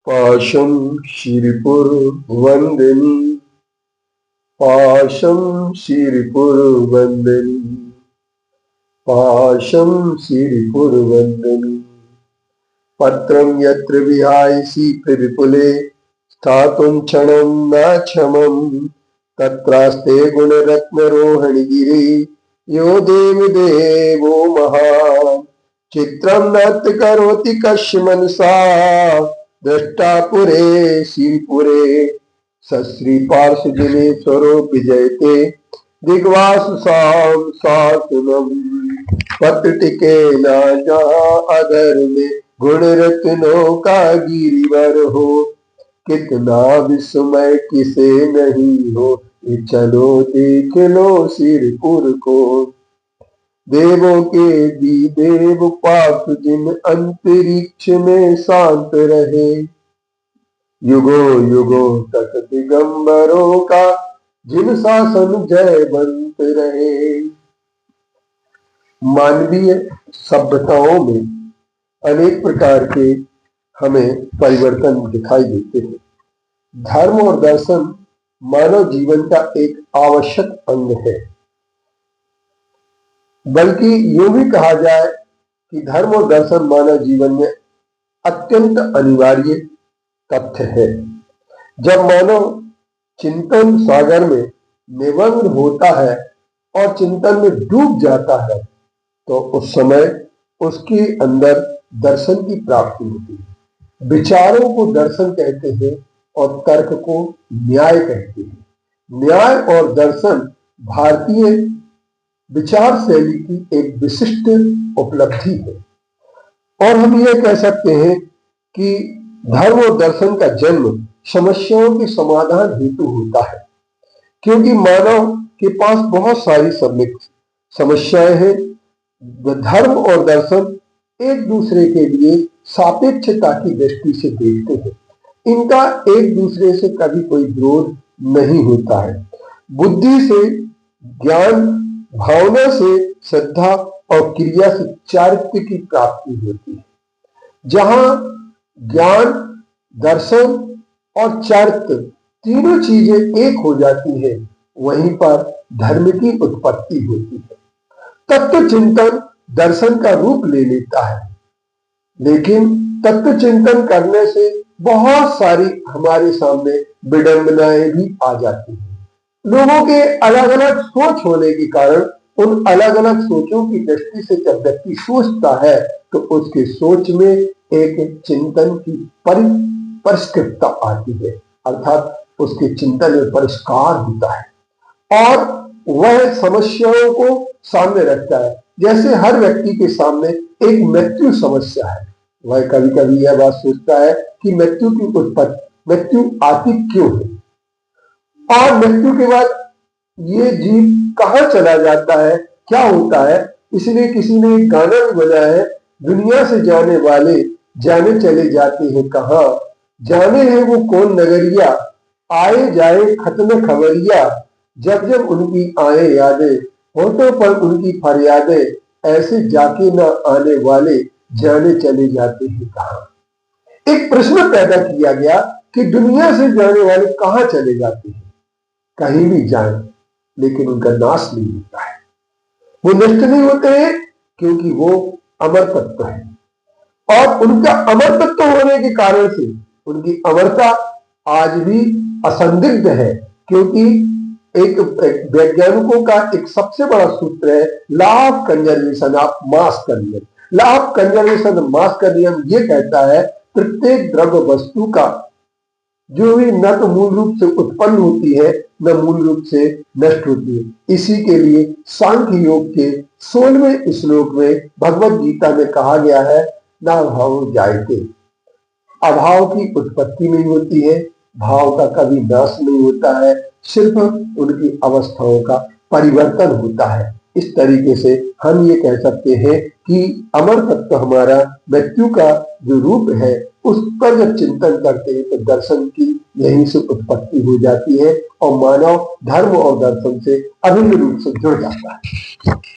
पाशं शिरिपुरवन्दिनी पाशं शिरिपुरवन्दिनी पाशं शिरिपुरवन्दिनी पत्रं यत्र विहायसि विपुले स्थातुं क्षणं न क्षमं तत्रास्ते गुणरत्नरोहिणीगिरि यो देवि देवो महान् चित्रं नर्त करोति कस्य मनसा दृष्टा पुरे श्रीपुरे सश्री पार्श्वजनेश्वरो विजयते दिग्वासुसां सासुनम् पत्रटिके न जहाँ अधर में गुण रत्नों का गिरिवर हो कितना विस्मय किसे नहीं हो ये चलो देख लो सिरपुर को देवों के भी देव पाप जिन अंतरिक्ष में शांत रहे युगो युगो तक दिगंबरों का जिन शासन जयवंत रहे। मानवीय सभ्यताओं में अनेक प्रकार के हमें परिवर्तन दिखाई देते हैं। धर्म और दर्शन मानव जीवन का एक आवश्यक अंग है, बल्कि यूं भी कहा जाए कि धर्म और दर्शन मानव जीवन में अत्यंत अनिवार्य तथ्य है। जब मानव चिंतन सागर में निमग्न होता है और चिंतन में डूब जाता है तो उस समय उसके अंदर दर्शन की प्राप्ति होती है। विचारों को दर्शन कहते हैं और तर्क को न्याय कहते हैं। न्याय और दर्शन भारतीय विचार शैली की एक विशिष्ट उपलब्धि है और हम यह कह सकते हैं कि धर्म और दर्शन का जन्म समस्याओं के समाधान हेतु होता है, क्योंकि मानव के पास बहुत सारी समस्याएं हैं। धर्म और दर्शन एक दूसरे के लिए सापेक्षता की दृष्टि से देखते हैं। इनका एक दूसरे से कभी कोई विरोध नहीं होता है। बुद्धि से ज्ञान, भावना से श्रद्धा और क्रिया से चारित्र्य की प्राप्ति होती है। जहां ज्ञान, दर्शन और चारित्र्य तीनों चीजें एक हो जाती है, वहीं पर धर्म की उत्पत्ति होती है। तत्व चिंतन दर्शन का रूप ले लेता है, लेकिन तत्व चिंतन करने से बहुत सारी हमारे सामने विडंबनाएं भी आ जाती हैं। लोगों के अलग अलग सोच होने के कारण उन अलग अलग सोचों की दृष्टि से जब व्यक्ति सोचता है तो उसके सोच में एक चिंतन की परिष्कृतता आती है, अर्थात उसके चिंतन में परिष्कार होता है और वह समस्याओं को सामने रखता है। जैसे हर व्यक्ति के सामने एक मृत्यु समस्या है, वह कभी कभी यह बात सोचता है कि मृत्यु की उत्पत्ति, मृत्यु आती क्यों है और मृत्यु के बाद ये जीव कहाँ चला जाता है, क्या होता है। इसलिए किसी ने एक गाना भी बनाया है, दुनिया से जाने वाले जाने चले जाते हैं कहाँ, जाने हैं वो कौन नगरिया, आए जाए खत्म खबरिया, जब जब उनकी आए यादें होठों पर उनकी फरियादें, ऐसे जाके न आने वाले जाने चले जाते हैं कहाँ। एक प्रश्न पैदा किया गया कि दुनिया से जाने वाले कहाँ चले जाते हैं। कहीं भी जाएं, लेकिन उनका नाश नहीं होता है, वो नष्ट नहीं होते हैं, क्योंकि वो अमर तत्व है और उनका अमर तत्व होने के कारण से उनकी अमरता आज भी असंदिग्ध है। क्योंकि एक वैज्ञानिकों का एक सबसे बड़ा सूत्र है law of conservation of mass का नियम। Law of conservation of mass का नियम ये कहता है प्रत्येक द्रव्य वस्तु का जो भी न तो मूल रूप से उत्पन्न होती है न मूल रूप से नष्ट होती है। इसी के लिए सांख्य योग के 16वें श्लोक में भगवत गीता में कहा गया है ना भाव जायते, अभाव की उत्पत्ति नहीं होती है, भाव का कभी नाश नहीं होता है, सिर्फ उनकी अवस्थाओं का परिवर्तन होता है। इस तरीके से हम ये कह सकते हैं कि अमर तत्व हमारा मृत्यु का जो रूप है उस पर जब चिंतन करते हैं तो दर्शन की यहीं से उत्पत्ति हो जाती है और मानव धर्म और दर्शन से अभिन्न रूप से जुड़ जाता है।